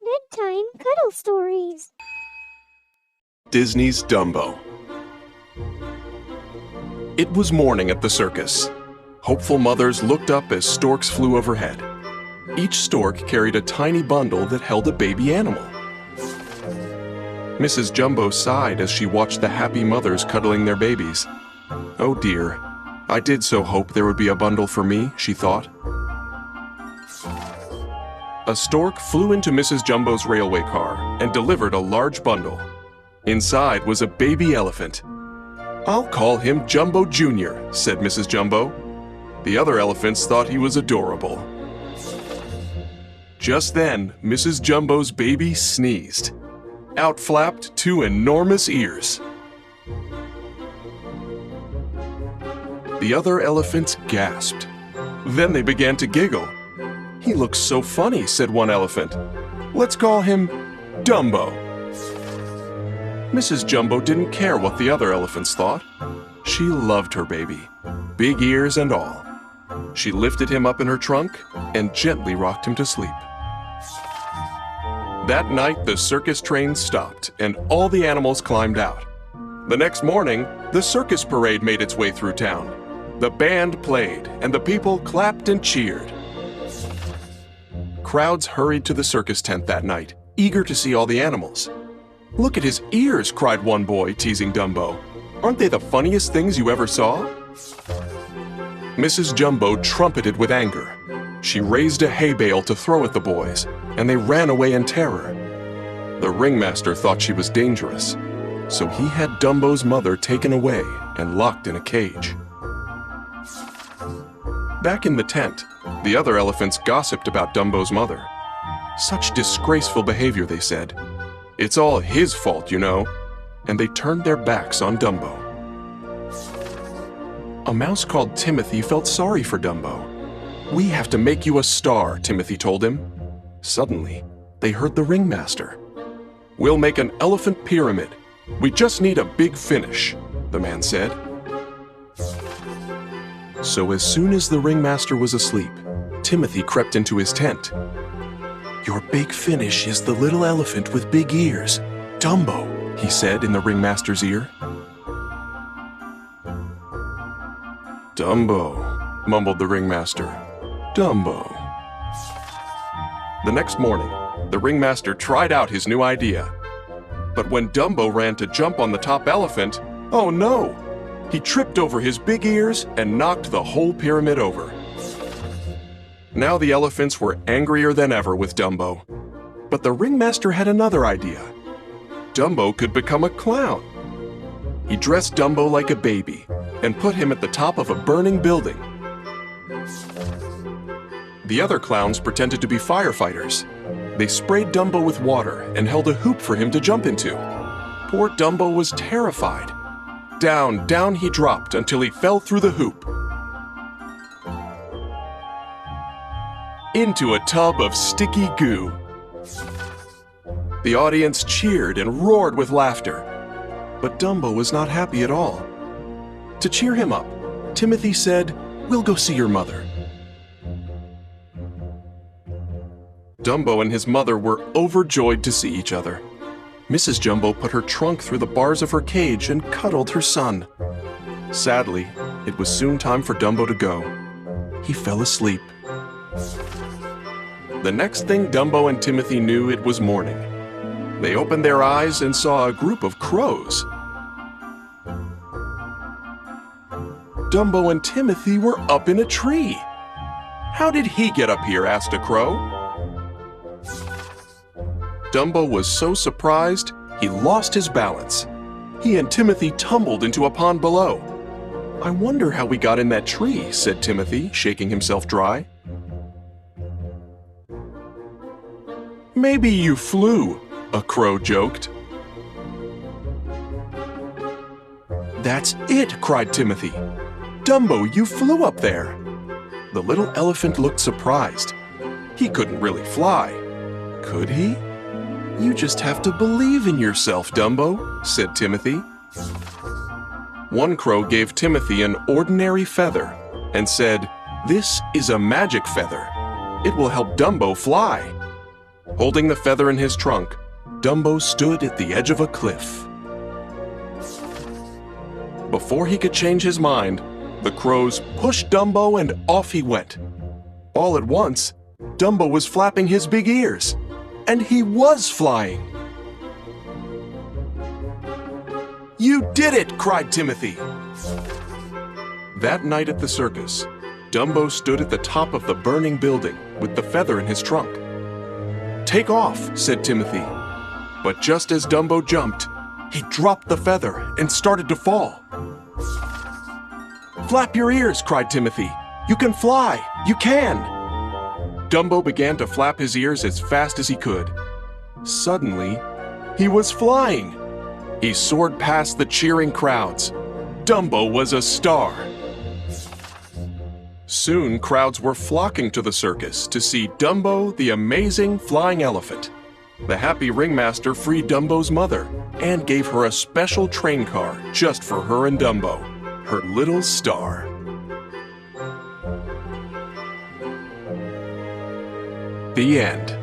Bedtime Cuddle Stories. Disney's Dumbo. It was morning at the circus. Hopeful mothers looked up as storks flew overhead. Each stork carried a tiny bundle that held a baby animal. Mrs. Jumbo sighed as she watched the happy mothers cuddling their babies. Oh dear, I did so hope there would be a bundle for me, she thought. A stork flew into Mrs. Jumbo's railway car and delivered a large bundle. Inside was a baby elephant. "I'll call him Jumbo Jr.," said Mrs. Jumbo. The other elephants thought he was adorable. Just then, Mrs. Jumbo's baby sneezed. Out flapped two enormous ears. The other elephants gasped. Then they began to giggle. "He looks so funny," said one elephant. "Let's call him Dumbo." Mrs. Jumbo didn't care what the other elephants thought. She loved her baby, big ears and all. She lifted him up in her trunk and gently rocked him to sleep. That night, the circus train stopped and all the animals climbed out. The next morning, the circus parade made its way through town. The band played and the people clapped and cheered. Crowds hurried to the circus tent that night, eager to see all the animals. "Look at his ears," cried one boy, teasing Dumbo. "Aren't they the funniest things you ever saw?" Mrs. Jumbo trumpeted with anger. She raised a hay bale to throw at the boys, and they ran away in terror. The ringmaster thought she was dangerous, so he had Dumbo's mother taken away and locked in a cage. Back in the tent, the other elephants gossiped about Dumbo's mother. "Such disgraceful behavior," they said. "It's all his fault, you know." And they turned their backs on Dumbo. A mouse called Timothy felt sorry for Dumbo. "We have to make you a star," Timothy told him. Suddenly, they heard the ringmaster. "We'll make an elephant pyramid. We just need a big finish," the man said. So as soon as the ringmaster was asleep, Timothy crept into his tent. "Your big finish is the little elephant with big ears, Dumbo," he said in the ringmaster's ear. "Dumbo," mumbled the ringmaster. "Dumbo." The next morning, the ringmaster tried out his new idea. But when Dumbo ran to jump on the top elephant, oh no! He tripped over his big ears and knocked the whole pyramid over. Now the elephants were angrier than ever with Dumbo. But the ringmaster had another idea. Dumbo could become a clown. He dressed Dumbo like a baby and put him at the top of a burning building. The other clowns pretended to be firefighters. They sprayed Dumbo with water and held a hoop for him to jump into. Poor Dumbo was terrified. Down, down he dropped until he fell through the hoop. Into a tub of sticky goo. The audience cheered and roared with laughter. But Dumbo was not happy at all. To cheer him up, Timothy said, "We'll go see your mother." Dumbo and his mother were overjoyed to see each other. Mrs. Jumbo put her trunk through the bars of her cage and cuddled her son. Sadly, it was soon time for Dumbo to go. He fell asleep. The next thing Dumbo and Timothy knew, it was morning. They opened their eyes and saw a group of crows. Dumbo and Timothy were up in a tree. "How did he get up here?" asked a crow. Dumbo was so surprised, he lost his balance. He and Timothy tumbled into a pond below. "I wonder how we got in that tree," said Timothy, shaking himself dry. "Maybe you flew," a crow joked. "That's it," cried Timothy. "Dumbo, you flew up there." The little elephant looked surprised. He couldn't really fly, could he? "You just have to believe in yourself, Dumbo," said Timothy. One crow gave Timothy an ordinary feather and said, "This is a magic feather. It will help Dumbo fly." Holding the feather in his trunk, Dumbo stood at the edge of a cliff. Before he could change his mind, the crows pushed Dumbo and off he went. All at once, Dumbo was flapping his big ears, and he was flying. "You did it!" cried Timothy. That night at the circus, Dumbo stood at the top of the burning building with the feather in his trunk. "Take off," said Timothy. But just as Dumbo jumped, he dropped the feather and started to fall. "Flap your ears," cried Timothy. "You can fly! You can!" Dumbo began to flap his ears as fast as he could. Suddenly, he was flying. He soared past the cheering crowds. Dumbo was a star. Soon, crowds were flocking to the circus to see Dumbo, the amazing flying elephant. The happy ringmaster freed Dumbo's mother and gave her a special train car just for her and Dumbo, her little star. The end.